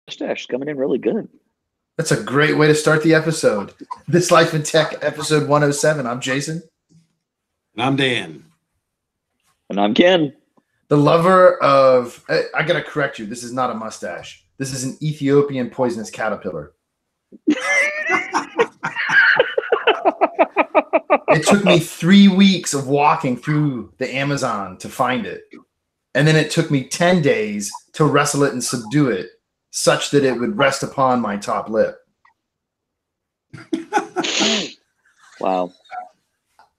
mustache coming in really good. That's a great way to start the episode. This Life in Tech, episode 107. I'm Jason. And I'm Dan. And I'm Ken. The lover of... I got to correct you. This is not a mustache. This is an Ethiopian poisonous caterpillar. It took me 3 weeks of walking through the Amazon to find it. And then it took me 10 days to wrestle it and subdue it, such that it would rest upon my top lip. Wow.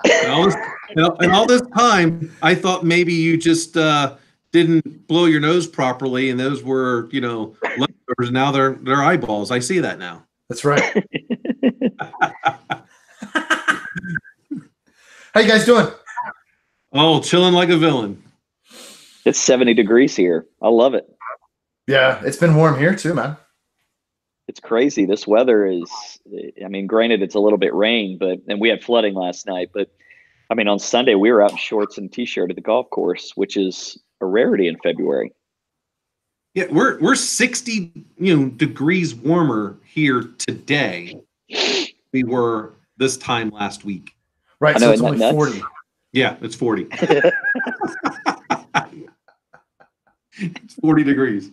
And all this time, I thought maybe you just didn't blow your nose properly, and those were, leftovers. Now they're eyeballs. I see that now. That's right. How you guys doing? Oh, chilling like a villain. It's 70 degrees here. I love it. Yeah, it's been warm here too, man. It's crazy. This weather is, granted, it's a little bit rain, and we had flooding last night, but on Sunday we were out in shorts and t-shirt at the golf course, which is a rarity in February. Yeah, we're 60, degrees warmer here today. We were this time last week. Right, so it's only 40. Yeah, it's 40. It's 40 degrees.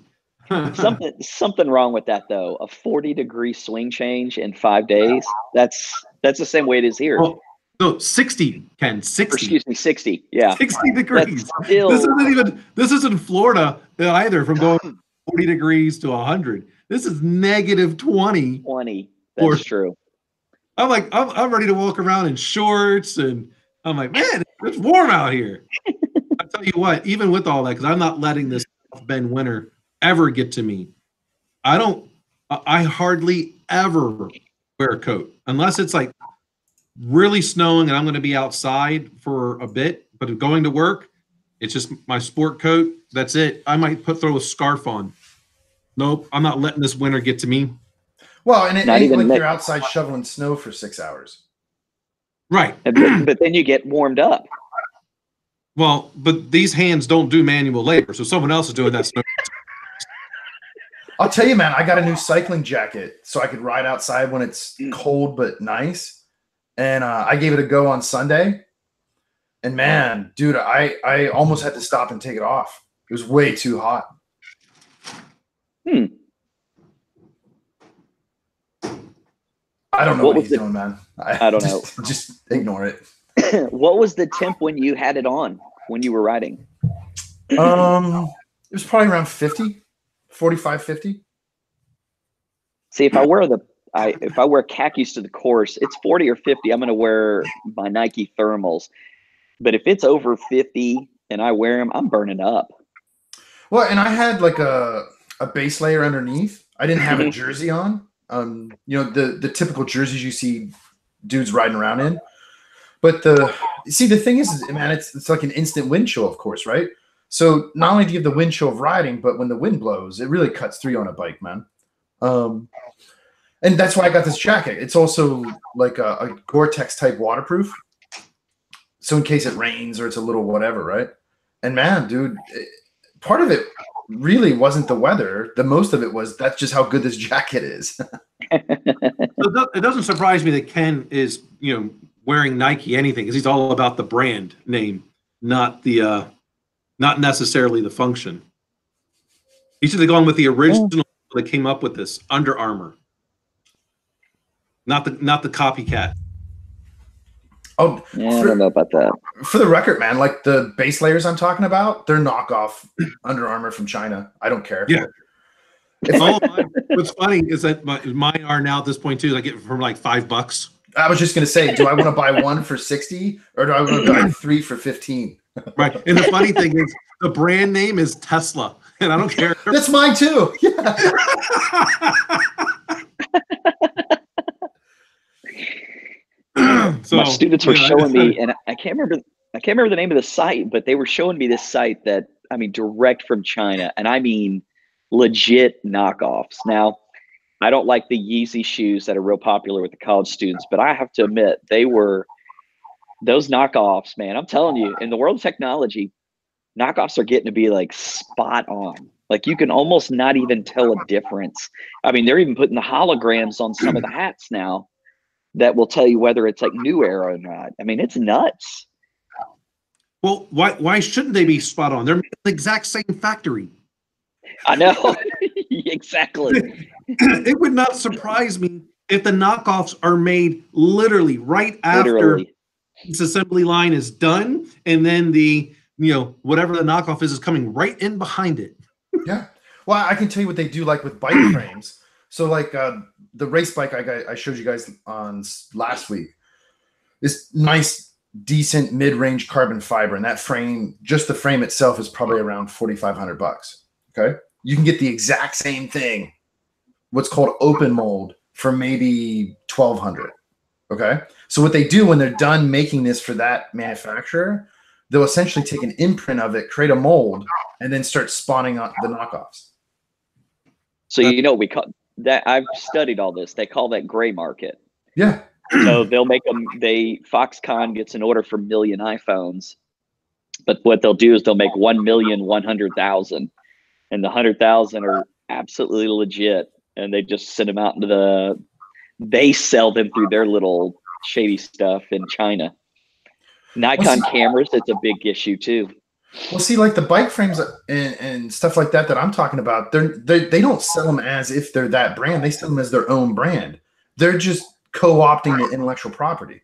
Something wrong with that though. A 40-degree swing change in 5 days. That's the same way it is here. Well, no, 60, Ken. 60. Excuse me, 60. Yeah. 60 degrees. Still... This isn't Florida either, from going 40 degrees to 100. This is negative 20. 20. That's true. I'm like, I'm ready to walk around in shorts, and I'm like, man, it's warm out here. I tell you what, even with all that, because I'm not letting this Ben winter ever get to me. I hardly ever wear a coat unless it's like really snowing and I'm going to be outside for a bit. But going to work, it's just my sport coat. That's it. I might throw a scarf on. Nope, I'm not letting this winter get to me. Well, and it ain't like you're outside shoveling snow for 6 hours. Right. But then you get warmed up. Well, but these hands don't do manual labor, so someone else is doing that snow. I'll tell you, man, I got a new cycling jacket so I could ride outside when it's cold but nice. And I gave it a go on Sunday. And man, dude, I almost had to stop and take it off. It was way too hot. I don't know what he's doing, man. I don't know. Just ignore it. What was the temp when you had it on, when you were riding? It was probably around 50, 45, 50. See, if I wear khakis to the course, it's 40 or 50. I'm going to wear my Nike thermals. But if it's over 50 and I wear them, I'm burning up. Well, and I had like a base layer underneath. I didn't have a jersey on. The typical jerseys you see dudes riding around in. But the thing is, man, it's like an instant wind chill, of course, right? So not only do you have the wind chill of riding, but when the wind blows, it really cuts through on a bike, man. And that's why I got this jacket. It's also like a Gore-Tex type waterproof. So in case it rains or it's a little whatever, right? And man, dude, part of it really wasn't the weather. The most of it was that's just how good this jacket is. It doesn't surprise me that Ken is, wearing Nike anything, because he's all about the brand name, not necessarily the function. He should have gone with the original that came up with this, Under Armour, not the copycat. Oh, yeah, I don't know about that. For the record, man, like the base layers I'm talking about, they're knockoff Under Armour from China. I don't care. Yeah. What's funny is that mine are now at this point too. I get from like $5. I was just gonna say, do I want to buy one for 60 or do I want to buy 3 for 15? Right. And the funny thing is, the brand name is Tesla, and I don't care. That's mine too. Yeah. So, my students were showing me, and I can't remember the name of the site, but they were showing me this site that, direct from China, and legit knockoffs. Now, I don't like the Yeezy shoes that are real popular with the college students, but I have to admit, those knockoffs, man, I'm telling you, in the world of technology, knockoffs are getting to be like spot on. Like you can almost not even tell a difference. I mean, they're even putting the holograms on some of the hats now that will tell you whether it's like New Era or not. I mean, it's nuts. Well, why shouldn't they be spot on? They're made in the exact same factory. I know. Exactly. It would not surprise me if the knockoffs are made literally right after this assembly line is done, and then the whatever the knockoff is coming right in behind it. Yeah. Well, I can tell you what they do like with bike frames. So like the race bike I showed you guys on last week, this nice, decent mid-range carbon fiber, and that frame, just the frame itself, is probably around $4,500. Okay. You can get the exact same thing, what's called open mold, for maybe $1,200. Okay. So what they do when they're done making this for that manufacturer, they'll essentially take an imprint of it, create a mold, and then start spawning the knockoffs. So we call that. I've studied all this. They call that gray market. Yeah. So they'll make them. Foxconn gets an order for 1 million iPhones, but what they'll do is they'll make 1,100,000, and the 100,000 are absolutely legit, and they just send them out into they sell them through their little shady stuff in China. Nikon cameras, it's a big issue too. Well, see, like the bike frames and stuff like that I'm talking about, they don't sell them as if they're that brand. They sell them as their own brand. They're just co-opting the intellectual property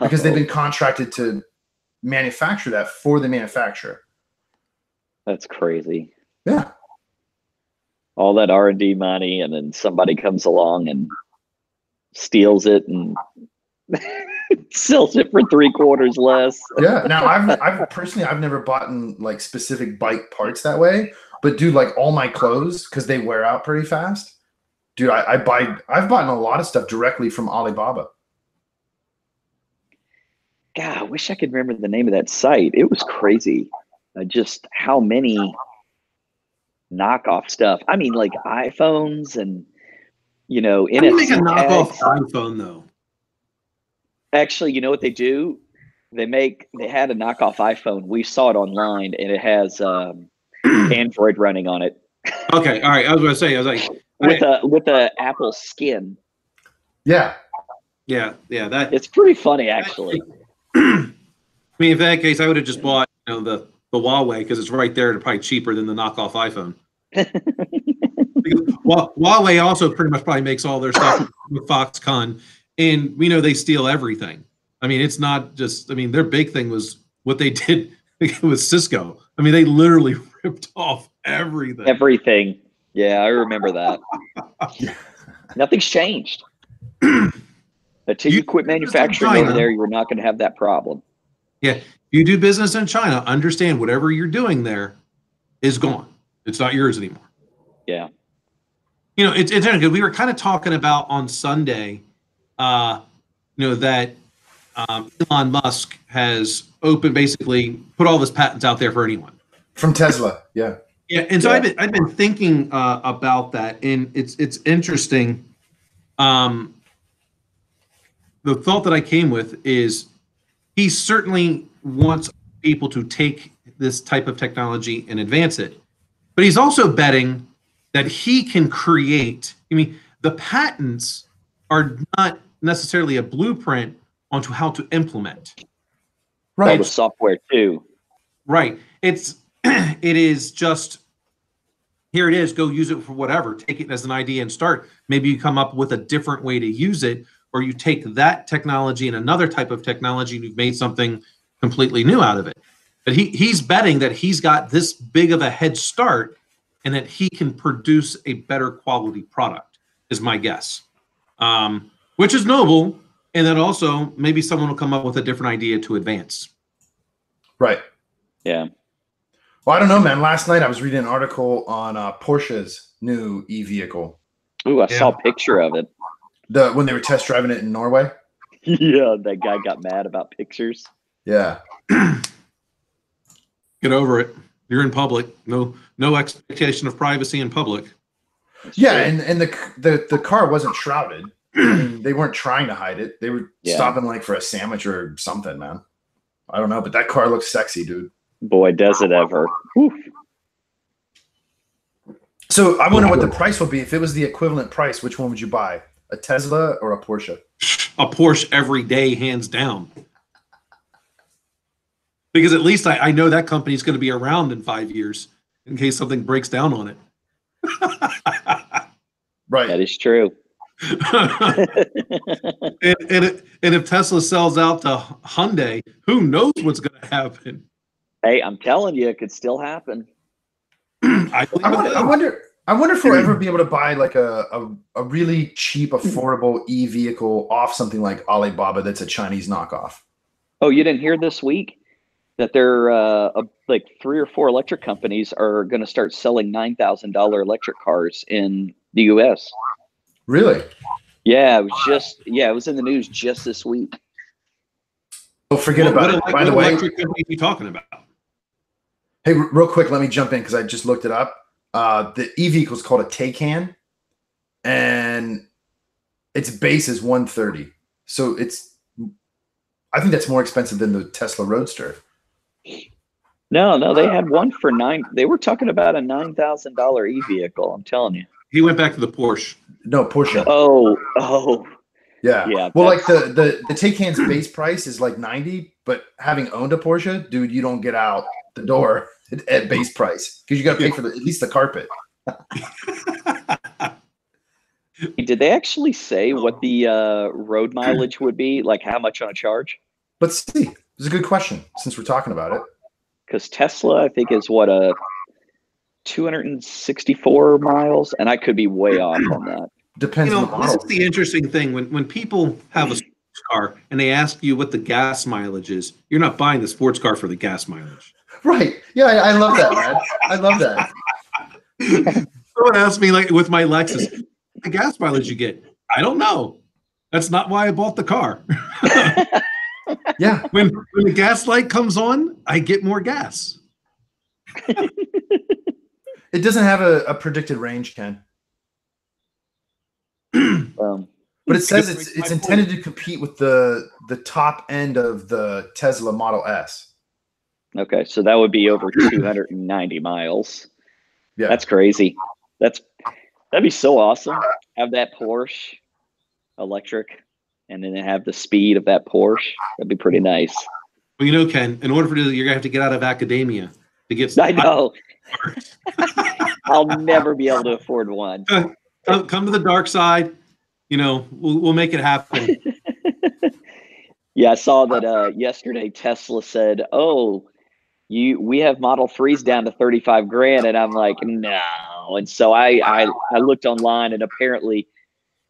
because they've been contracted to manufacture that for the manufacturer. That's crazy. Yeah. All that R&D money, and then somebody comes along and steals it and sells it for 3/4 less. Yeah. Now I've personally, I've never bought like specific bike parts that way, but dude, like all my clothes, because they wear out pretty fast. Dude, I've bought a lot of stuff directly from Alibaba. God, I wish I could remember the name of that site. It was crazy. Just how many knockoff stuff. I mean, like iPhones and NFC. How do you make a knockoff iPhone though? Actually, you know what they do? They had a knockoff iPhone. We saw it online, and it has Android running on it. Okay, all right. I was like with the Apple skin. Yeah. That it's pretty funny actually. I mean, in that case, I would have just bought the Huawei because it's right there and probably cheaper than the knockoff iPhone. Huawei also pretty much probably makes all their stuff with Foxconn, and we know they steal everything. I mean, it's not just. I mean, their big thing was what they did with Cisco. I mean, they literally ripped off everything. Everything. Yeah, I remember that. Nothing's changed. Until you quit manufacturing over there, you're not going to have that problem. Yeah, you do business in China, understand whatever you're doing there is gone. It's not yours anymore. Yeah. It's interesting because we were kind of talking about on Sunday, that Elon Musk has basically put all his patents out there for anyone. From Tesla, yeah. Yeah, and so I've been thinking about that, and it's interesting. The thought that I came with is he certainly wants people to take this type of technology and advance it, but he's also betting that he can create. I mean, the patents are not necessarily a blueprint onto how to implement. Right. All the software too. Right. It is just, here it is, go use it for whatever. Take it as an idea and start. Maybe you come up with a different way to use it, or you take that technology and another type of technology and you've made something completely new out of it. But he's betting that he's got this big of a head start and that he can produce a better quality product, is my guess. Which is noble, and then also maybe someone will come up with a different idea to advance. Right. Yeah. Well, I don't know, man. Last night I was reading an article on Porsche's new e-vehicle. Ooh, I saw a picture of it. When they were test driving it in Norway. Yeah, that guy got mad about pictures. Yeah. Get over it. You're in public. No expectation of privacy in public. Yeah, and the car wasn't shrouded. I mean, they weren't trying to hide it. They were stopping like for a sandwich or something, man. I don't know, but that car looks sexy, dude. Boy, does it ever. Whew. So I wonder what the price will be if it was the equivalent price. Which one would you buy? A Tesla or a Porsche? A Porsche every day, hands down. Because at least I know that company's going to be around in 5 years in case something breaks down on it. Right. That is true. and if Tesla sells out to Hyundai, who knows what's going to happen? Hey, I'm telling you, it could still happen. I wonder if we'll ever be able to buy like a really cheap, affordable e-vehicle off something like Alibaba that's a Chinese knockoff. Oh, you didn't hear this week that there like 3 or 4 electric companies are going to start selling $9,000 electric cars in the U.S. Really? Yeah, it was in the news just this week. Oh, forget about it. By the way, what electric company are you talking about? Hey, real quick, let me jump in because I just looked it up. The e-vehicle is called a Taycan, and its base is 130. So I think that's more expensive than the Tesla Roadster. No, they had one for $9,000. They were talking about a $9,000 e-vehicle. I'm telling you. He went back to the Porsche. No, Porsche. Oh. Yeah. Well, like the Taycan's base price is like 90, but having owned a Porsche, dude, you don't get out the door at base price because you got to pay for at least the carpet. Did they actually say what the road mileage would be? Like how much on a charge? Let's see. It's a good question since we're talking about it. Because Tesla, I think, is what, 264 miles, and I could be way off on that. Depends on the model. This is the interesting thing. When people have a sports car and they ask you what the gas mileage is, you're not buying the sports car for the gas mileage. Right. Yeah, I love that, man. I love that. Someone asked me, like, with my Lexus, the gas mileage you get. I don't know. That's not why I bought the car. Yeah. When the gas light comes on, I get more gas. It doesn't have a predicted range, Ken. But it says it's intended to compete with the top end of the Tesla Model S. Okay, so that would be over 290 miles. Yeah, that's crazy. That'd be so awesome. Have that Porsche electric, and then have the speed of that Porsche. That'd be pretty nice. Well, Ken, in order for this, you're gonna have to get out of academia to get. I know. I'll never be able to afford one. Come to the dark side. We'll make it happen. Yeah, I saw that yesterday. Tesla said, "Oh, we have Model 3s down to 35 grand," and I'm like, "No." And so I looked online, and apparently,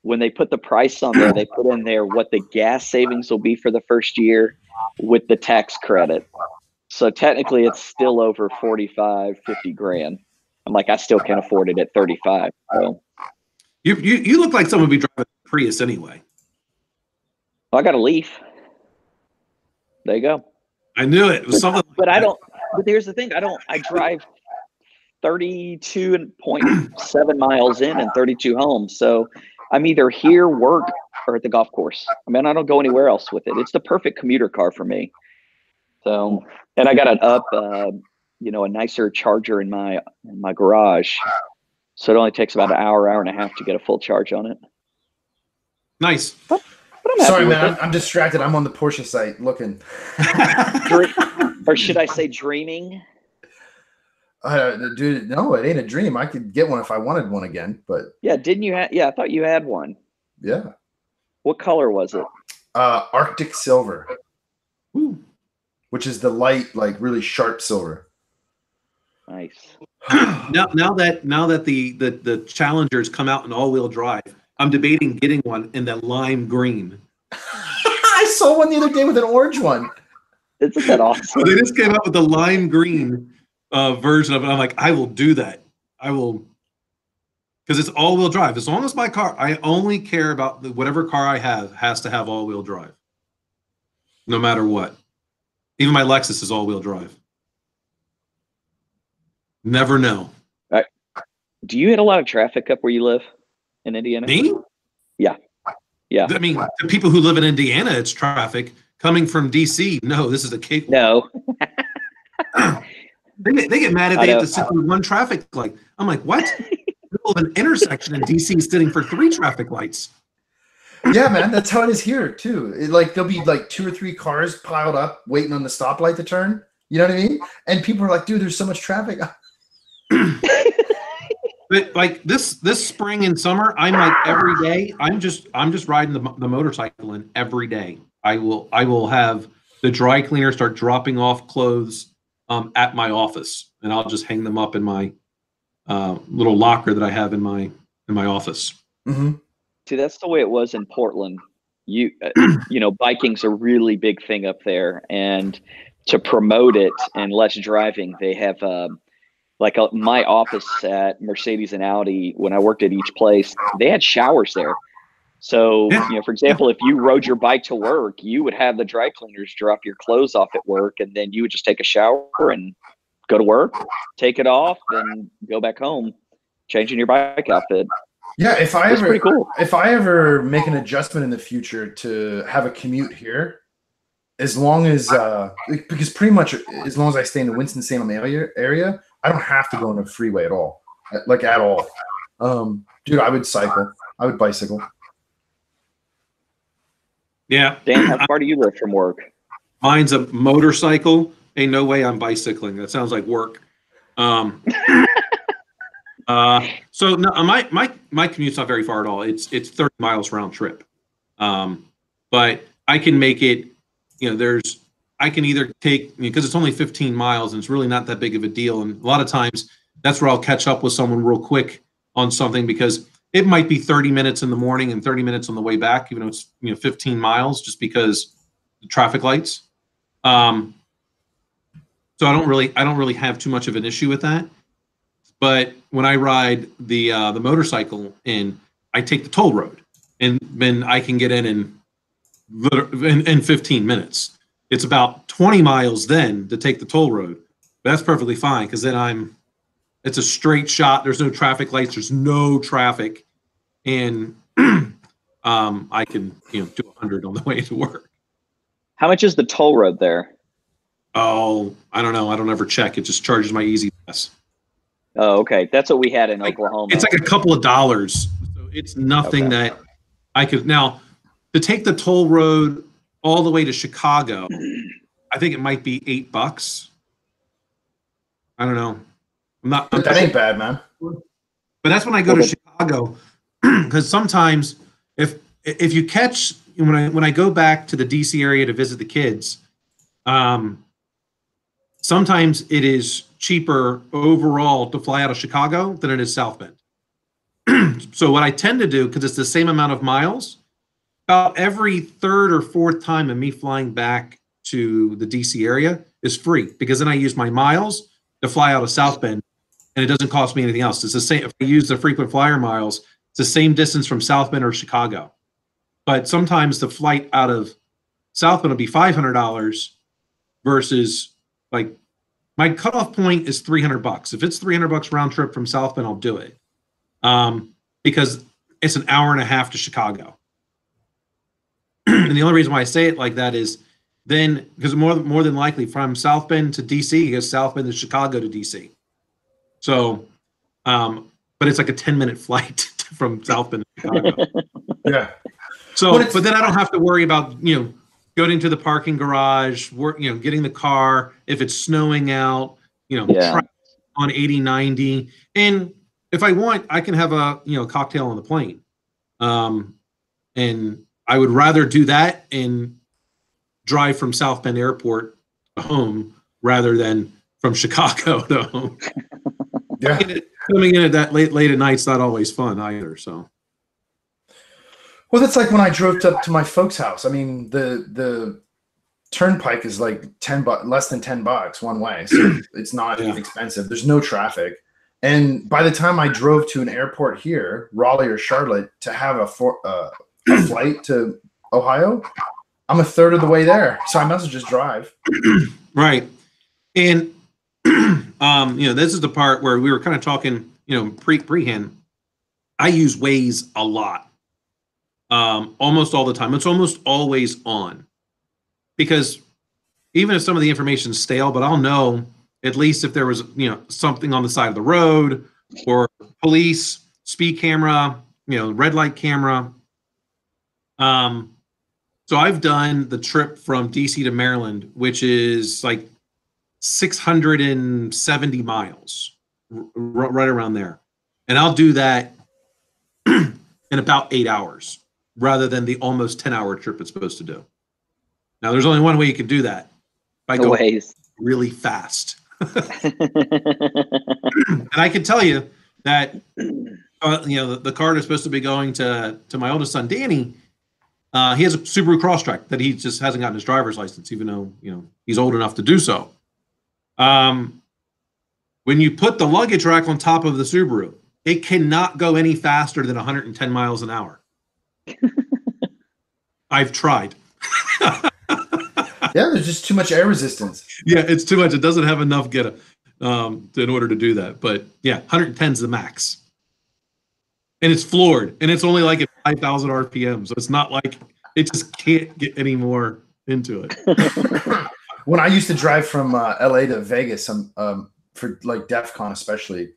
when they put the price on there, they put in there what the gas savings will be for the first year with the tax credit. So technically, it's still over 45, 50 grand. I'm like, I still can't afford it at 35. So. You look like someone would be driving a Prius anyway. Well, I got a Leaf. There you go. I knew it. It was something. But I don't. But here's the thing. I drive 32.7 miles in and 32 home. So I'm either here, work, or at the golf course. I mean, I don't go anywhere else with it. It's the perfect commuter car for me. So, and I got a nicer charger in my garage. So it only takes about an hour and a half to get a full charge on it. Nice. But I'm happy. Sorry, man. I'm distracted. I'm on the Porsche site looking. Or should I say dreaming? Dude, no, it ain't a dream. I could get one if I wanted one again, but yeah, didn't you have? Yeah, I thought you had one. Yeah. What color was it? Arctic silver. Ooh. Which is the light, like really sharp silver. Nice. Now that the Challengers come out in all-wheel drive, I'm debating getting one in that lime green. I saw one the other day with an orange one. Isn't that awesome? They just came out with the lime green version of it. I'm like, I will do that. I will, because it's all-wheel drive. As long as my car, I only care about whatever car I have has to have all-wheel drive, no matter what. Even my Lexus is all-wheel drive. Never know. Do you hit a lot of traffic up where you live in Indiana? Me? Yeah. I mean, the people who live in Indiana, it's traffic. Coming from DC, no, this is a cake. No. They get mad if they have to sit through one traffic light. I'm like, what? middle of an intersection, and DC is sitting for 3 traffic lights. Yeah, man, that's how it is here too. Like there'll be like 2 or 3 cars piled up waiting on the stoplight to turn. You know what I mean? And people are like, "Dude, there's so much traffic." But like this spring and summer, I'm like every day. I'm just riding the motorcycle in every day. I will have the dry cleaner start dropping off clothes at my office, and I'll just hang them up in my little locker that I have in my office. Mm-hmm. See, that's the way it was in Portland. You know, biking's a really big thing up there, and to promote it and less driving, they have my office at Mercedes and Audi. When I worked at each place, they had showers there. So, you know, for example, if you rode your bike to work, you would have the dry cleaners drop your clothes off at work, and then you would just take a shower and go to work, take it off, and go back home, changing your bike outfit. Yeah, if I pretty cool. If I ever make an adjustment in the future to have a commute here, as long as because pretty much as long as I stay in the Winston-Salem area, I don't have to go on a freeway at all, like at all. Dude, I would cycle. I would bicycle. Yeah. Dan, how far do you live from work? Mine's a motorcycle. Ain't no way I'm bicycling. That sounds like work. So no, my commute's not very far at all. It's 30 miles round trip. But I can make it, you know, I can either take, because it's only 15 miles and it's really not that big of a deal. And a lot of times that's where I'll catch up with someone real quick on something, because it might be 30 minutes in the morning and 30 minutes on the way back, even though it's, you know, 15 miles, just because the traffic lights. So I don't really have too much of an issue with that. But when I ride the motorcycle in, I take the toll road, and then I can get in 15 minutes. It's about 20 miles then to take the toll road. But that's perfectly fine, because then it's a straight shot. There's no traffic lights. There's no traffic, and I can, you know, do 100 on the way to work. How much is the toll road there? Oh, I don't know. I don't ever check. It just charges my Easy Pass. Oh, okay. That's what we had in Oklahoma. It's like a couple of dollars. So it's nothing that I could. Now, to take the toll road all the way to Chicago, I think it might be $8. I don't know. That ain't bad, man. But that's when I go to Chicago, because sometimes if you catch, when I go back to the DC area to visit the kids, sometimes it is cheaper overall to fly out of Chicago than it is South Bend. So what I tend to do, because it's the same amount of miles, about every 3rd or 4th time of me flying back to the DC area is free, because then I use my miles to fly out of South Bend, and it doesn't cost me anything else. It's the same. If I use the frequent flyer miles, it's the same distance from South Bend or Chicago. But sometimes the flight out of South Bend will be $500 versus, like, my cutoff point is $300. If it's $300 round trip from South Bend, I'll do it, because it's an hour and a half to Chicago. And the only reason why I say it like that is then because more than likely from South Bend to DC, because South Bend to Chicago to DC. So, but it's like a 10-minute flight from South Bend to Chicago. Yeah. So, but then I don't have to worry about, you know, going to the parking garage, getting the car, if it's snowing out, on 80, 90. And if I want, I can have a cocktail on the plane. And I would rather do that and drive from South Bend Airport to home rather than from Chicago to home. Yeah. Coming in at that late at night's not always fun either. So. Well, that's like when I drove up to my folks' house. I mean, the turnpike is like less than $10 one way, so it's not expensive. There's no traffic, and by the time I drove to an airport here, Raleigh or Charlotte, to have a flight to Ohio, I'm a third of the way there, so I might as well just drive. Right, and this is the part where we were kind of talking, pre-hand. I use Waze a lot. Almost all the time. It's almost always on, because even if some of the information is stale, but I'll know at least if there was, something on the side of the road or police speed camera, red light camera. So I've done the trip from DC to Maryland, which is like 670 miles, right around there. And I'll do that in about 8 hours rather than the almost 10-hour trip it's supposed to do. Now, there's only one way you can do that, by going really fast. And I can tell you that, the car is supposed to be going to my oldest son, Danny. He has a Subaru Crosstrek that he just hasn't gotten his driver's license, even though, he's old enough to do so. When you put the luggage rack on top of the Subaru, it cannot go any faster than 110 miles an hour. I've tried. Yeah, there's just too much air resistance. Yeah, it's too much. It doesn't have enough in order to do that. But yeah, 110 is the max. And it's floored. And it's only like at 5,000 RPM. So it's not like it just can't get any more into it. When I used to drive from LA to Vegas, for like DEF CON especially,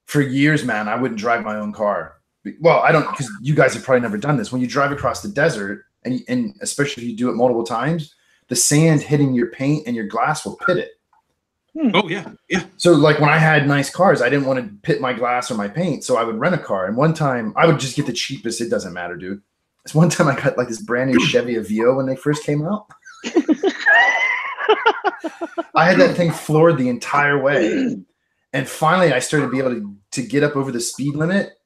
for years, man, I wouldn't drive my own car. Well, I don't, because you guys have probably never done this. When you drive across the desert, and especially if you do it multiple times, the sand hitting your paint and your glass will pit it. Oh, yeah. Yeah. So, like, when I had nice cars, I didn't want to pit my glass or my paint, so I would rent a car. And one time, I would just get the cheapest. It doesn't matter, dude. This one time, I got, like, this brand new Chevy Aveo when they first came out. I had that thing floored the entire way. And finally, I started to be able to get up over the speed limit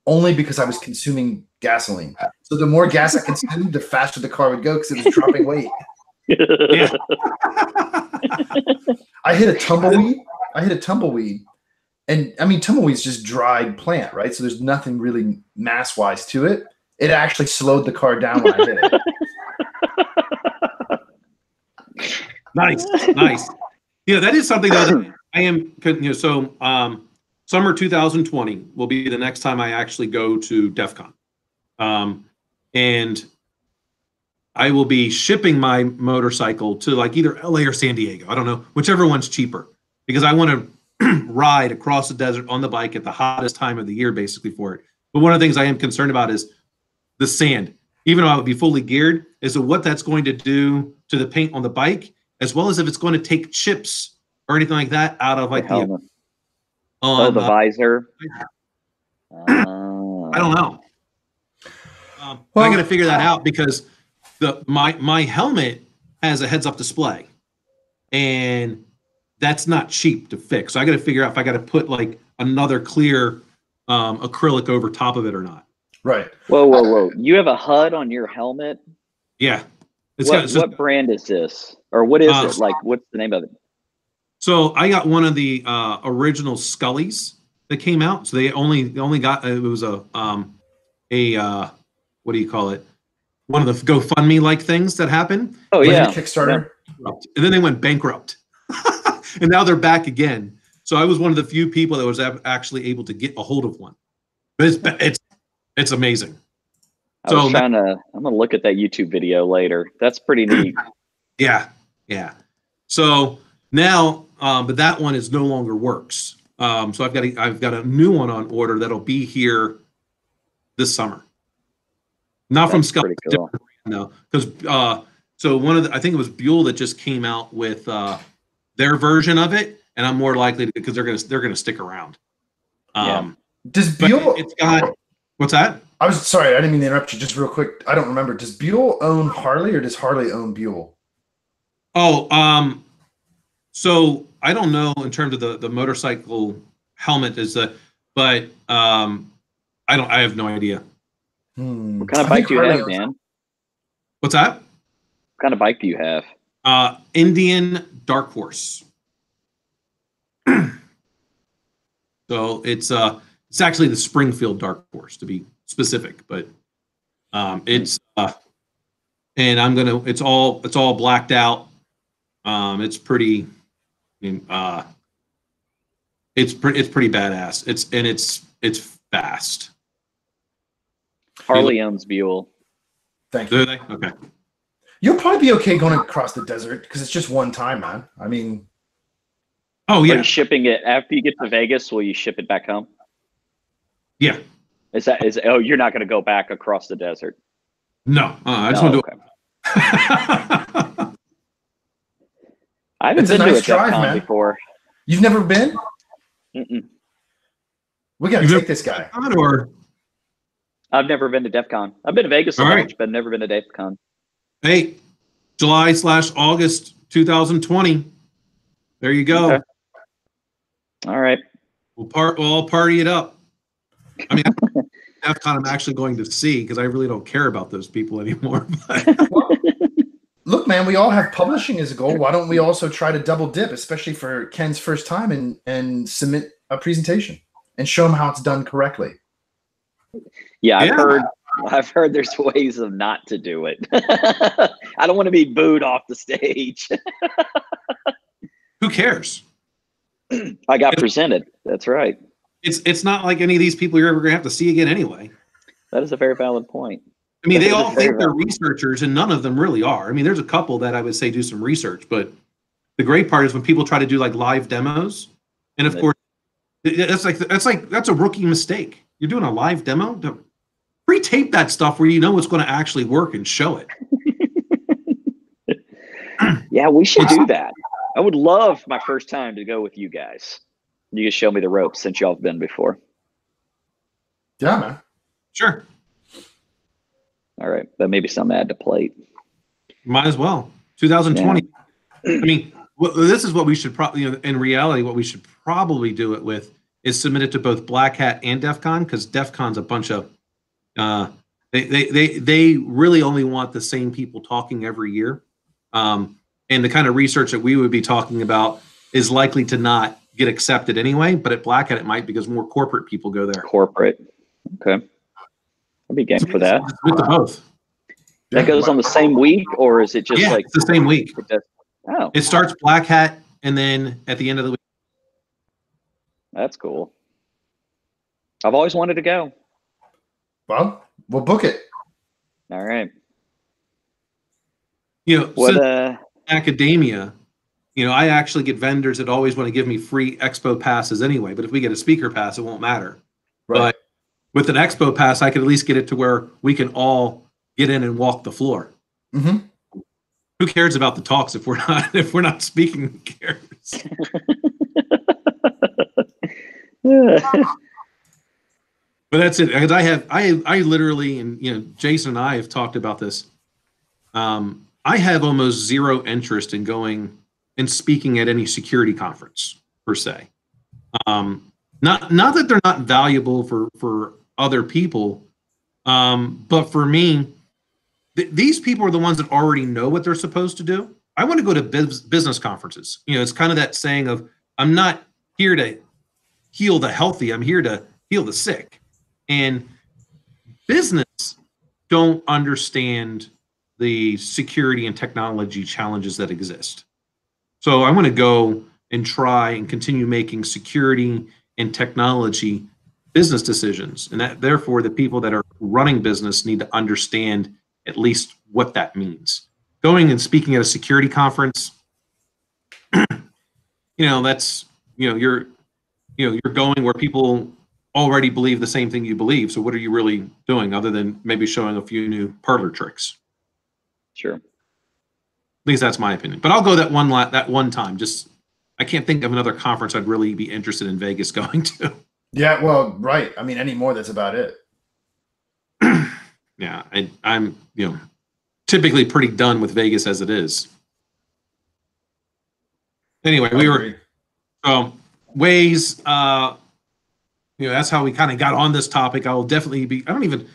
only because I was consuming gasoline. So the more gas I consumed, the faster the car would go because it was dropping weight. Yeah. I hit a tumbleweed. And I mean, tumbleweed's just dried plant, right? So there's nothing really mass-wise to it. It actually slowed the car down when I hit it. Nice. That is something that I am, so summer 2020 will be the next time I actually go to DEF CON. And I will be shipping my motorcycle to like either LA or San Diego. I don't know, whichever one's cheaper, because I want to ride across the desert on the bike at the hottest time of the year, basically, for it. But one of the things I am concerned about is the sand. Even though I would be fully geared, is what that's going to do to the paint on the bike, as well as if it's going to take chips or anything like that out of like the visor. I don't know. Well, I got to figure that out because my helmet has a heads-up display, and that's not cheap to fix. So I got to figure out if I got to put like another clear acrylic over top of it or not. Right. Whoa! You have a HUD on your helmet? Yeah. What brand is this, or what is it? Like, what's the name of it? So I got one of the original Scullys that came out. So they only got it was a what do you call it? One of the GoFundMe like things that happened. Oh yeah, Kickstarter. Yeah. And then they went bankrupt, and now they're back again. So I was one of the few people that was actually able to get a hold of one. But it's amazing. I'm gonna look at that YouTube video later. That's pretty neat. Yeah. So now, but that one is no longer works. So I've got a new one on order that'll be here this summer. Not from Scully, cool. No, because so I think it was Buell that just came out with their version of it, and I'm more likely to, because they're gonna stick around. Does Buell? It's got what's that? I was sorry, I didn't mean to interrupt you. Just real quick, I don't remember. Does Buell own Harley or does Harley own Buell? Oh, so I don't know in terms of the motorcycle helmet but I have no idea. What kind of bike do you have, Dan? What's that? What kind of bike do you have? Indian Dark Horse. So it's actually the Springfield Dark Horse to be specific, but it's and it's all blacked out. It's pretty. It's pretty badass. It's fast. Harley owns Buell. Thank you. Do they? Okay. You'll probably be okay going across the desert because it's just one time, man. I mean. Oh yeah. Are you shipping it after you get to Vegas? Will you ship it back home? Yeah. Oh, you're not going to go back across the desert? No, I just No, want to. okay. I haven't It's a been nice to a DEF drive, CON man. before. You've never been? Mm-mm. We got to You've take this guy. Or I've never been to DEF CON. I've been to Vegas a All right. bunch, but never been to DEF CON. hey, July/August 2020. There you go. Okay. All right. We'll all party it up. I mean, DEF CON I'm actually going to see because I really don't care about those people anymore. Look, man, we all have publishing as a goal. Why don't we also try to double dip, especially for Ken's first time, and submit a presentation and show him how it's done correctly? Yeah, Yeah. I've heard there's ways of not to do it. I don't want to be booed off the stage. Who cares? I got presented. That's right. It's not like any of these people you're ever going to have to see again anyway. That is a very valid point. I mean, they That is all very think they're valid. researchers, and none of them really are. I mean, there's a couple that I would say do some research, but the great part is when people try to do like live demos, and of course, that's a rookie mistake. You're doing a live demo. Pre-tape that stuff where you know it's going to actually work and show it. Yeah, we should do that. I would love my first time to go with you guys. You can show me the ropes since y'all have been before. Yeah, man. Sure, All right, that may be something to add to plate. might as well. 2020. I mean, this is what we should probably, in reality, what we should probably do it with is submit it to both Black Hat and DEF CON, because DEF CON's a bunch of they really only want the same people talking every year, and the kind of research that we would be talking about is likely to not get accepted anyway. But at Black Hat, it might, because more corporate people go there. Corporate. Okay. I'd be game for that. With the both. That goes on the same week, or is it just Yeah, like it's the same week. Oh, It starts Black Hat, and then at the end of the week. that's cool. I've always wanted to go. Well, we'll book it. All right. Since What? academia, I actually get vendors that always want to give me free expo passes anyway. But if we get a speaker pass, it won't matter. Right. But with an expo pass, I could at least get it to where we can all get in and walk the floor. Mm-hmm. Who cares about the talks if we're not speaking? Who cares? But that's it. Because I literally, and Jason and I have talked about this. I have almost zero interest in going and speaking at any security conference per se. Not that they're not valuable for other people, but for me, these people are the ones that already know what they're supposed to do. I want to go to business conferences. It's kind of that saying of, I'm not here to heal the healthy, I'm here to heal the sick. And business don't understand the security and technology challenges that exist. So I want to go and try and continue making security and technology business decisions. And that therefore the people that are running business need to understand at least what that means. Going and speaking at a security conference, that's, you're going where people already believe the same thing you believe. So what are you really doing other than maybe showing a few new parlor tricks? Sure. At least that's my opinion. But I'll go that one time. Just, I can't think of another conference I'd really be interested in Vegas going to. Yeah, well, right. I mean, anymore, that's about it. Yeah, I'm typically pretty done with Vegas as it is. Anyway, we were ways. That's how we kind of got on this topic. I will definitely be. I don't even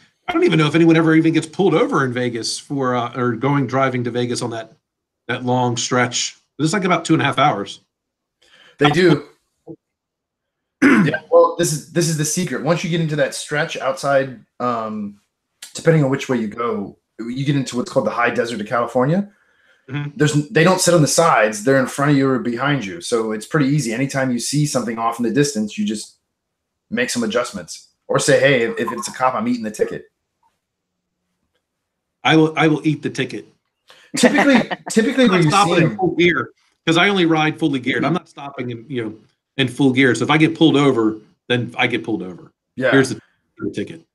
know if anyone ever even gets pulled over in Vegas for or driving to Vegas on that long stretch. It's like about 2.5 hours. They do. Yeah, well, this is the secret. Once you get into that stretch outside, depending on which way you go, you get into what's called the high desert of California. Mm-hmm. They don't sit on the sides; they're in front of you or behind you. So it's pretty easy. Anytime you see something off in the distance, you just make some adjustments or say, "Hey, if it's a cop, I'm eating the ticket." I will eat the ticket. Typically, when you see in full gear, because I only ride fully geared. I'm not stopping in full gear. So if I get pulled over, then I get pulled over. Yeah. get a ticket.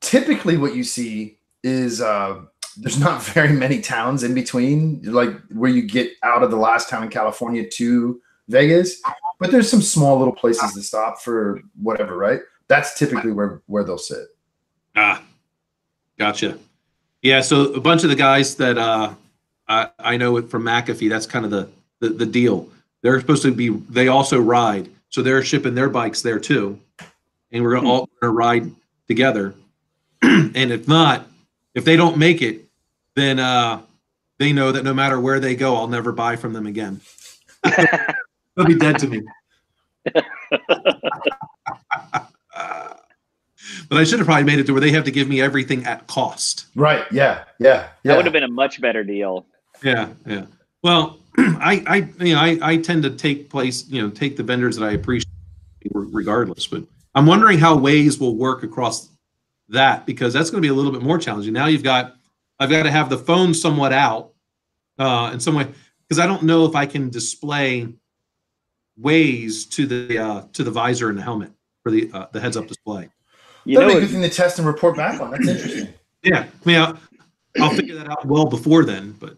Typically what you see is there's not very many towns in between, like where you get out of the last town in California to Vegas, but there's some small little places to stop for whatever, right? That's typically where they'll sit. Ah, gotcha. Yeah, so a bunch of the guys that I know it from McAfee, that's kind of the deal. They're supposed to be, they also ride, so they're shipping their bikes there too, and we're all gonna ride together. And if they don't make it, then they know that no matter where they go, I'll never buy from them again. They'll be dead to me. But I should have probably made it to where they have to give me everything at cost. Right. Yeah. That would have been a much better deal. Yeah. Well, I tend to take the vendors that I appreciate regardless. But I'm wondering how Waze will work across that, because that's going to be a little bit more challenging. Now I've got to have the phone somewhat out in some way, because I don't know if I can display Waze to the visor and the helmet for the heads up display. That'd be a good thing to test and report back on. That's interesting. Yeah, I mean, I'll figure that out well before then. But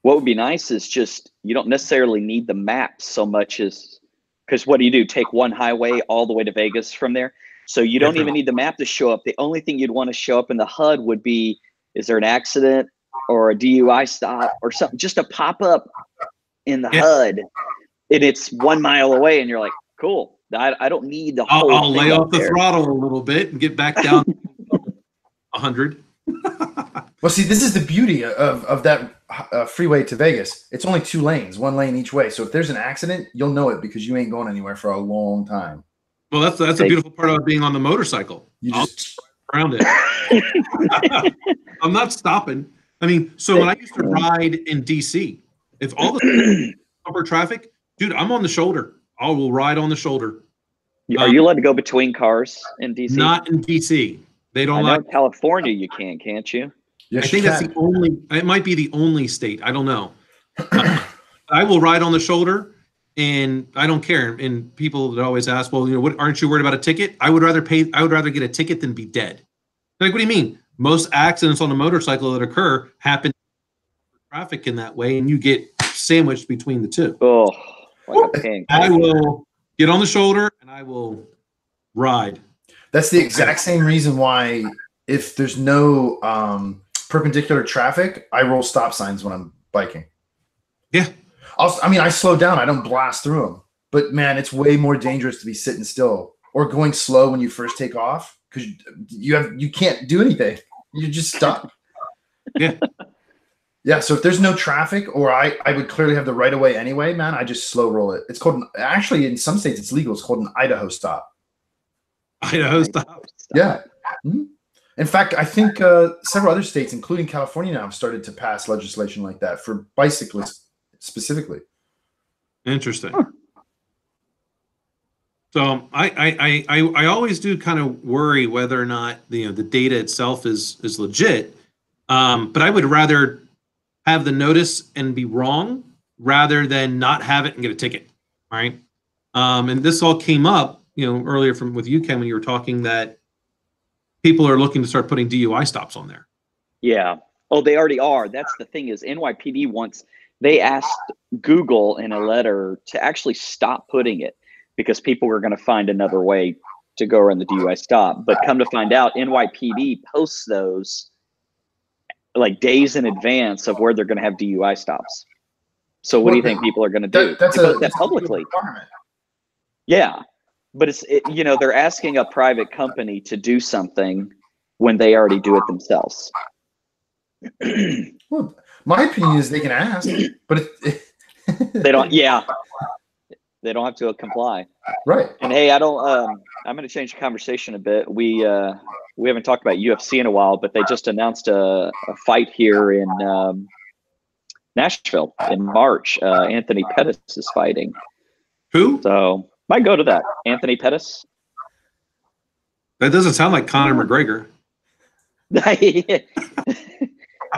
what would be nice is just, you don't necessarily need the map so much as, because what do? Take one highway all the way to Vegas from there. So you don't even need the map to show up. The only thing you'd want to show up in the HUD would be, is there an accident or a DUI stop or something, just to pop up in the HUD. And it's 1 mile away, and you're like, cool. I don't need the whole I'll thing lay off the there. throttle a little bit and get back down 100. Well, see, this is the beauty of that freeway to Vegas. It's only 2 lanes, 1 lane each way. So if there's an accident, you'll know it because you ain't going anywhere for a long time. Well, that's a beautiful part of being on the motorcycle. I'll just around it. I'm not stopping. I mean, so when I used to ride in DC, if all the bumper traffic, dude, I'm on the shoulder. I will ride on the shoulder. Are you allowed to go between cars in DC? Not in DC. They don't. I know in California you can, can't you? Yes, I think that's the only. It might be the only state. I don't know. I will ride on the shoulder, and I don't care. And people that always ask, well, what? Aren't you worried about a ticket? I would rather get a ticket than be dead. Like, what do you mean? Most accidents on a motorcycle that occur happen in traffic in that way, and you get sandwiched between the two. Oh, like a pancake. I will get on the shoulder and I will ride. That's the exact same reason why, if there's no perpendicular traffic, I roll stop signs when I'm biking. Yeah. I slow down. I don't blast through them. But man, it's way more dangerous to be sitting still or going slow when you first take off, because you can't do anything. You just stop. Yeah. Yeah. So if there's no traffic, or I would clearly have the right of way anyway, man, I just slow roll it. It's called actually in some states it's legal. It's called an Idaho stop. Idaho stop. Yeah. Mm-hmm. In fact, I think several other states, including California now, have started to pass legislation like that for bicyclists specifically. Interesting. Huh. So I always do kind of worry whether or not the data itself is legit, but I would rather have the notice and be wrong rather than not have it and get a ticket. All right. And this all came up earlier with you, Ken, when you were talking that people are looking to start putting DUI stops on there. Yeah. Oh, they already are. That's the thing is NYPD they asked Google in a letter to actually stop putting it because people were going to find another way to go around the DUI stop. But come to find out, NYPD posts those like days in advance of where they're going to have DUI stops. So what do you think people are going to do? That's that publicly. Yeah. But they're asking a private company to do something when they already do it themselves. Well, my opinion is they can ask, but they don't. Yeah, they don't have to comply. Right. And hey, I'm going to change the conversation a bit. We haven't talked about UFC in a while, but they just announced a fight here in Nashville in March. Anthony Pettis is fighting. Who? So might go to that. Anthony Pettis. That doesn't sound like Conor McGregor.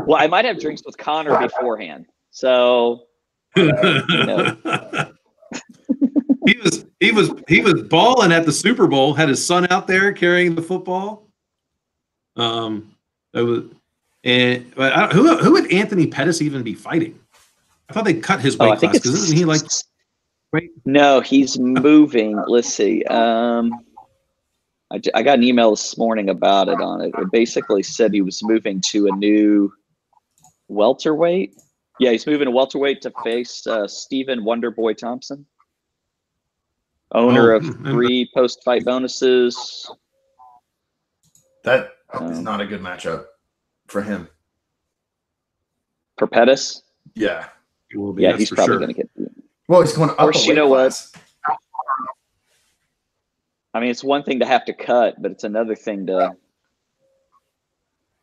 Well, I might have drinks with Conor beforehand. So, He he was balling at the Super Bowl. Had his son out there carrying the football. It was, but who would Anthony Pettis even be fighting? I thought they cut his weight class because isn't he like? Right? No, he's moving. Let's see. I got an email this morning about it. It basically said he was moving to a new welterweight. Yeah, he's moving to welterweight to face Stephen Wonderboy Thompson, owner of 3 post-fight bonuses. That is not a good matchup for him. For Pettis? Yeah. Yeah, he's probably going to get beat. Well, he's going up. Of course, you know what? I mean, it's one thing to have to cut, but it's another thing to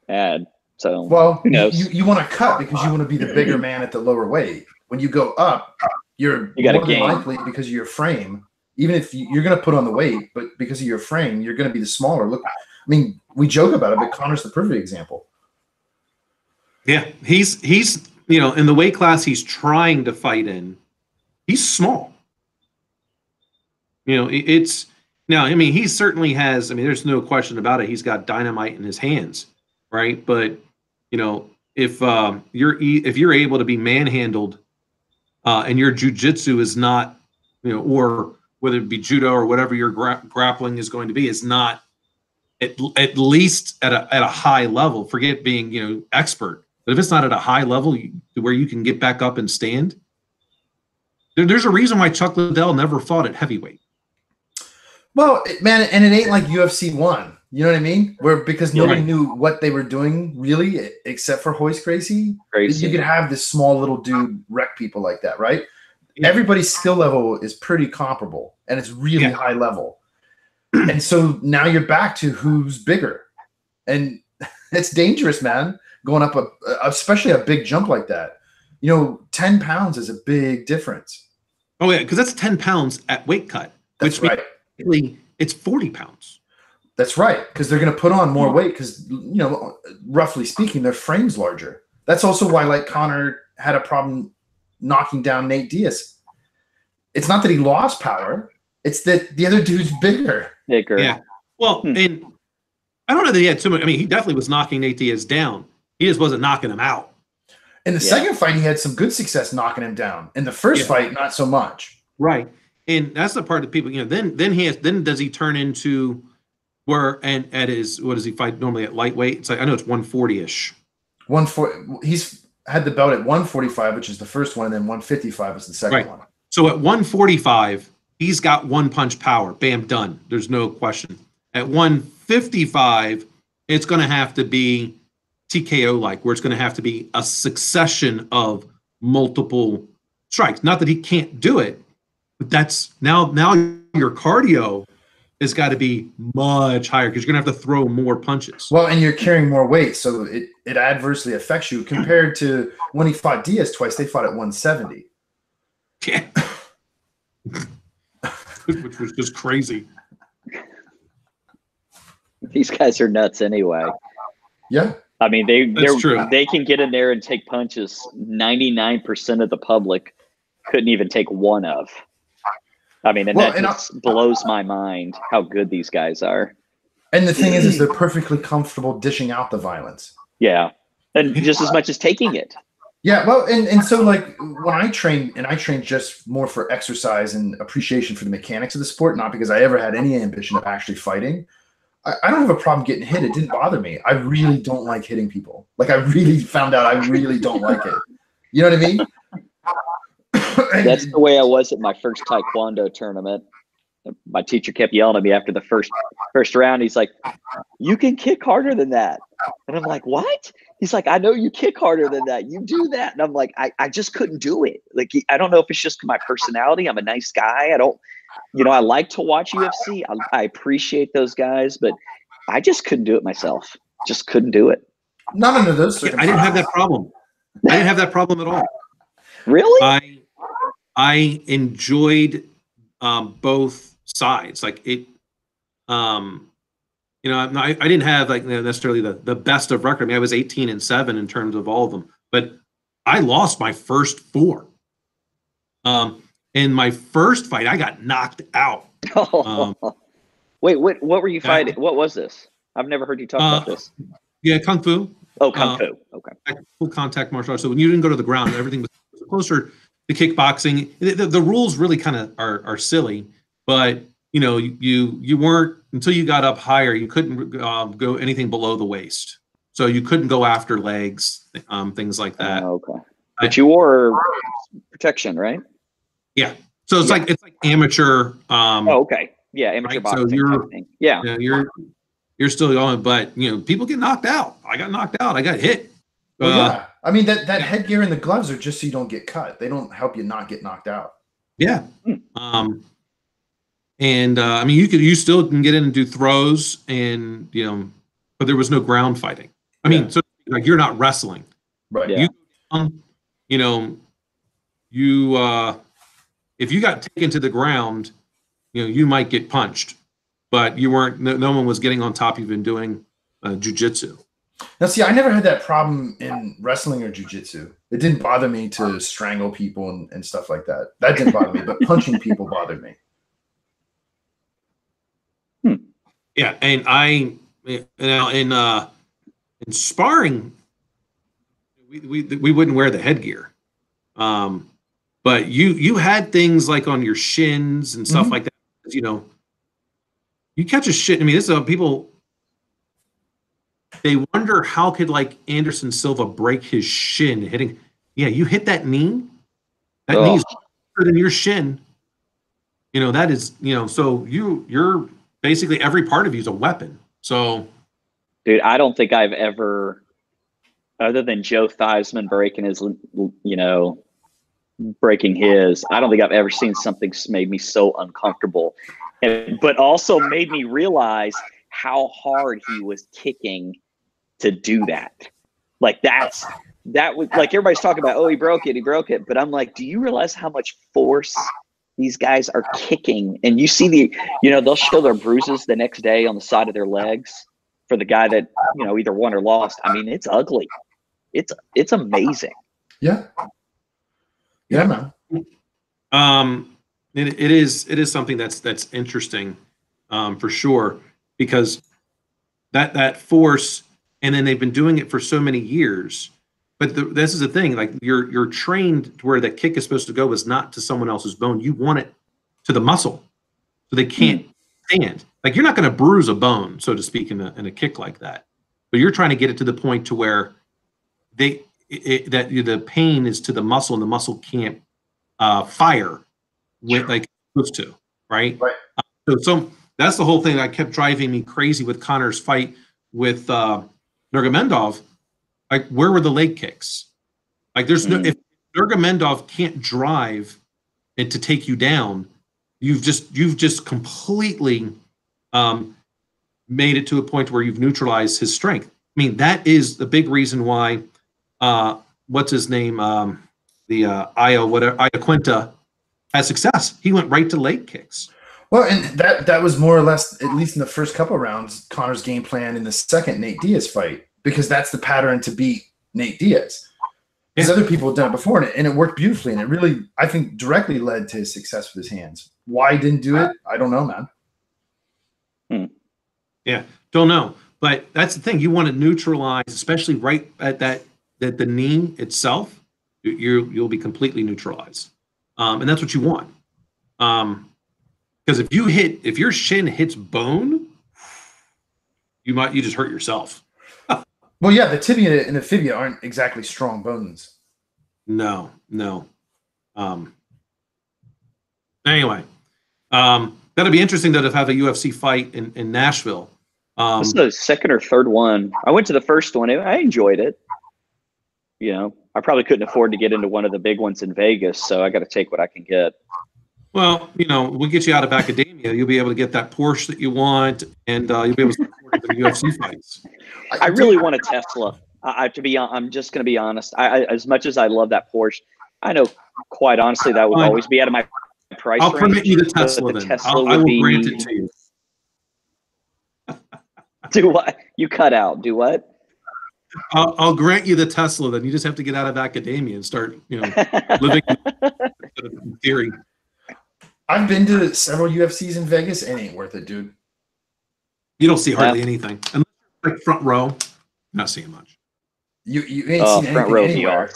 add. So, well, who knows? You want to cut because you want to be the bigger man at the lower weight. When you go up, you're more than likely, because of your frame, even if you're going to put on the weight, but because of your frame, you're going to be the smaller. Look, I mean, we joke about it, but Conor's the perfect example. Yeah, he's in the weight class he's trying to fight in, he's small. It's now. I mean, he certainly has. I mean, there's no question about it. He's got dynamite in his hands, right? But if you're able to be manhandled, and your jujitsu is not, or whether it be judo or whatever your grappling is going to be, is not at least at a high level. Forget being expert, but if it's not at a high level where you can get back up and stand, there's a reason why Chuck Liddell never fought at heavyweight. Well, man, and it ain't like UFC 1. You know what I mean? Because nobody knew what they were doing really, except for Royce Gracie. You could have this small little dude wreck people like that, right? Yeah. Everybody's skill level is pretty comparable, and it's really high level. And so now you're back to who's bigger, and it's dangerous, man. Going up especially a big jump like that. 10 pounds is a big difference. Oh yeah, because that's 10 pounds at weight cut. That's right. It's 40 pounds. That's right, because they're going to put on more weight because, roughly speaking, their frame's larger. That's also why, like, Conor had a problem knocking down Nate Diaz. It's not that he lost power. It's that the other dude's bigger. Yeah. Well, and I don't know that he had too much. I mean, he definitely was knocking Nate Diaz down. He just wasn't knocking him out. In the second fight, he had some good success knocking him down. In the first fight, not so much. Right. And that's the part that people, then does he turn into where, and at his, what does he fight normally at lightweight? It's like, I know it's 140-ish. 140. He's had the belt at 145, which is the first one, and then 155 is the second one. So at 145, he's got one punch power. Bam, done. There's no question. At 155, it's going to have to be TKO-like, where it's going to have to be a succession of multiple strikes. Not that he can't do it, but that's now your cardio has got to be much higher because you're going to have to throw more punches. Well, and you're carrying more weight, so it adversely affects you compared to when he fought Diaz twice. They fought at 170. Yeah. Which was just crazy. These guys are nuts anyway. Yeah. I mean, they can get in there and take punches 99% of the public couldn't even take one of. I mean, that just blows my mind how good these guys are. And the thing is they're perfectly comfortable dishing out the violence. Yeah. And just as much as taking it. Yeah, well, and so, like, when I train just more for exercise and appreciation for the mechanics of the sport, not because I ever had any ambition of actually fighting. I don't have a problem getting hit. It didn't bother me. I really don't like hitting people. Like, I really found out I really don't like it. You know what I mean? That's the way I was at my first Taekwondo tournament. My teacher kept yelling at me after the first round. He's like, "You can kick harder than that." And I'm like, "What?" He's like, "I know you kick harder than that. You do that." And I'm like, I just couldn't do it. Like, I don't know if it's just my personality. I'm a nice guy. I don't, I like to watch UFC. I appreciate those guys, but I just couldn't do it myself. Just couldn't do it. Not under those circumstances. I didn't have that problem. I didn't have that problem at all. Really? I enjoyed both sides. Like it, I didn't have like necessarily the best of record. I mean, I was 18-7 in terms of all of them, but I lost my first 4. And In my first fight, I got knocked out. Wait, what were you fighting? What was this? I've never heard you talk about this. Yeah, Kung Fu. Oh, Kung Fu. Okay. Full contact martial arts. So when you didn't go to the ground, everything was closer to kickboxing. The rules really kind of are silly, but you weren't, until you got up higher, you couldn't go anything below the waist. So you couldn't go after legs, things like that. Okay. But you wore protection, right? Yeah. So it's like amateur. Okay. Yeah, amateur boxing. So type thing. Yeah. You're still going, but people get knocked out. I got knocked out. I got hit. Well, yeah. I mean that headgear and the gloves are just so you don't get cut. They don't help you not get knocked out. Yeah. And I mean you still can get in and do throws, and but there was no ground fighting. I mean, so like you're not wrestling. Right. Yeah. If you got taken to the ground, you might get punched, but you weren't. No one was getting on top of you and doing jujitsu. Now, see, I never had that problem in wrestling or jujitsu. It didn't bother me to strangle people and stuff like that. That didn't bother me, but punching people bothered me. Yeah, and in sparring, we wouldn't wear the headgear. But you had things like on your shins and stuff like that. You catch a shit. I mean, this is people. They wonder how could like Anderson Silva break his shin hitting. Yeah, you hit that knee. That knee's bigger than your shin. That is. So you're basically every part of you is a weapon. So, dude, I don't think I've ever, other than Joe Theismann breaking his, I don't think I've ever seen something made me so uncomfortable, but also made me realize how hard he was kicking to do that. Like that was like everybody's talking about, oh, he broke it. But I'm like, do you realize how much force these guys are kicking? And you see they'll show their bruises the next day on the side of their legs for the guy that, either won or lost. I mean, it's ugly. It's amazing. Yeah. Yeah, man. It is something that's interesting, for sure, because that force, and then they've been doing it for so many years. But this is the thing, like you're trained to where that kick is supposed to go is not to someone else's bone. You want it to the muscle, so they can't stand. Like you're not going to bruise a bone, so to speak, in a kick like that. But you're trying to get it to the point to where the pain is to the muscle, and the muscle can't fire with like it's supposed to, right? Right. So that's the whole thing that kept driving me crazy with Conor's fight with Nurmagomedov. Like, where were the leg kicks? Like, there's no, if Nurmagomedov can't drive and to take you down, you've just completely made it to a point where you've neutralized his strength. I mean, that is the big reason why what's his name? Iaquinta had success. He went right to leg kicks. Well, and that was more or less, at least in the first couple of rounds, Conor's game plan in the second Nate Diaz fight, because that's the pattern to beat Nate Diaz. Because other people have done it before, and it worked beautifully, and it really, I think, directly led to his success with his hands. Why he didn't do it, I don't know, man. Yeah, don't know. But that's the thing. You want to neutralize, especially right at that the knee itself, you'll be completely neutralized. And that's what you want. Because if your shin hits bone, you just hurt yourself. Well, yeah, the tibia and the fibia aren't exactly strong bones. No. Anyway, that'll be interesting though to have a UFC fight in Nashville. This is the second or third one. I went to the first one. I enjoyed it. I probably couldn't afford to get into one of the big ones in Vegas, so I got to take what I can get. Well, we'll get you out of academia. You'll be able to get that Porsche that you want, and you'll be able to support the UFC fights. I really want a Tesla. I'm just going to be honest. As much as I love that Porsche, I know quite honestly that would always be out of my price range. I'll permit you the Tesla then. I will grant it to you. Do what? You cut out. Do what? I'll grant you the Tesla then. You just have to get out of academia and start, living in theory. I've been to several UFCs in Vegas. It ain't worth it, dude. You don't see hardly anything. Unless like front row, not seeing much. You ain't seen front row anything anywhere.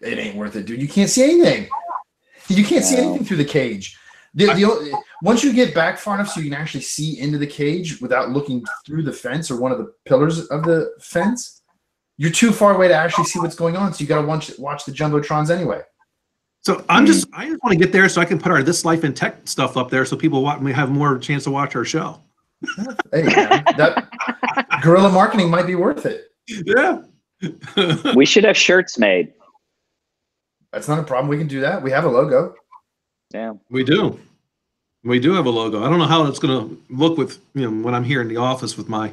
It ain't worth it, dude. You can't see anything. You can't see anything through the cage. Once you get back far enough so you can actually see into the cage without looking through the fence or one of the pillars of the fence, you're too far away to actually see what's going on. So you got to watch the jumbotrons anyway. So I just want to get there so I can put our This Life in Tech stuff up there so people may have more chance to watch our show. Hey, man, that guerrilla marketing might be worth it. Yeah. We should have shirts made. That's not a problem. We can do that. We have a logo. Yeah, we do. We do have a logo. I don't know how it's going to look with when I'm here in the office with my.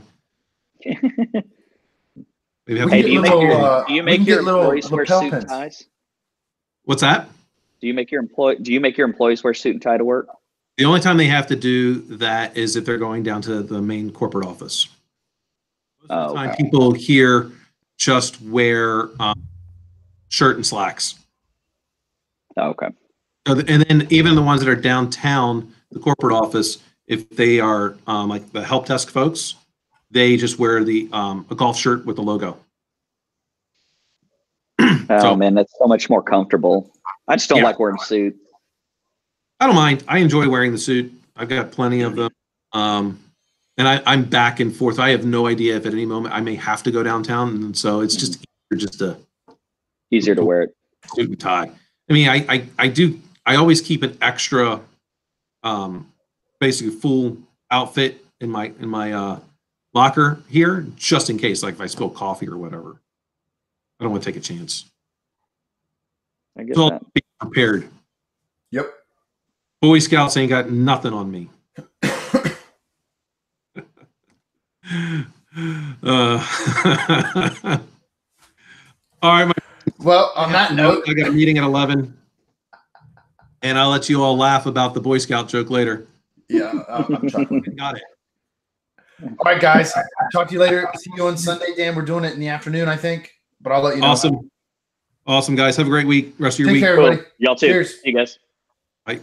Hey, do you make your employees wear suit and ties? What's that? Do you make your employees wear suit and tie to work? The only time they have to do that is if they're going down to the main corporate office. Most of the time, people here just wear shirt and slacks. Oh, okay. So and then even the ones that are downtown, the corporate office, if they are like the help desk folks, they just wear the a golf shirt with the logo. Oh man, that's so much more comfortable. I just don't like wearing suits. I don't mind. I enjoy wearing the suit. I've got plenty of them. And I'm back and forth. I have no idea if at any moment I may have to go downtown. And so it's just easier to wear it. Suit and tie. I mean, I always keep an extra basically full outfit in my locker here, just in case, like if I spill coffee or whatever. I don't want to take a chance. I get so that. Be prepared. Yep. Boy Scouts ain't got nothing on me. All right. Well, on that note, I got a meeting at 11, and I'll let you all laugh about the Boy Scout joke later. Yeah, I'm chuckling. Got it. All right, guys. Talk to you later. See you on Sunday, Dan. We're doing it in the afternoon, I think, but I'll let you know. Awesome, guys. Have a great week. Rest of your week. Take care, everybody. Cool. Y'all too. Cheers. See you guys. Bye.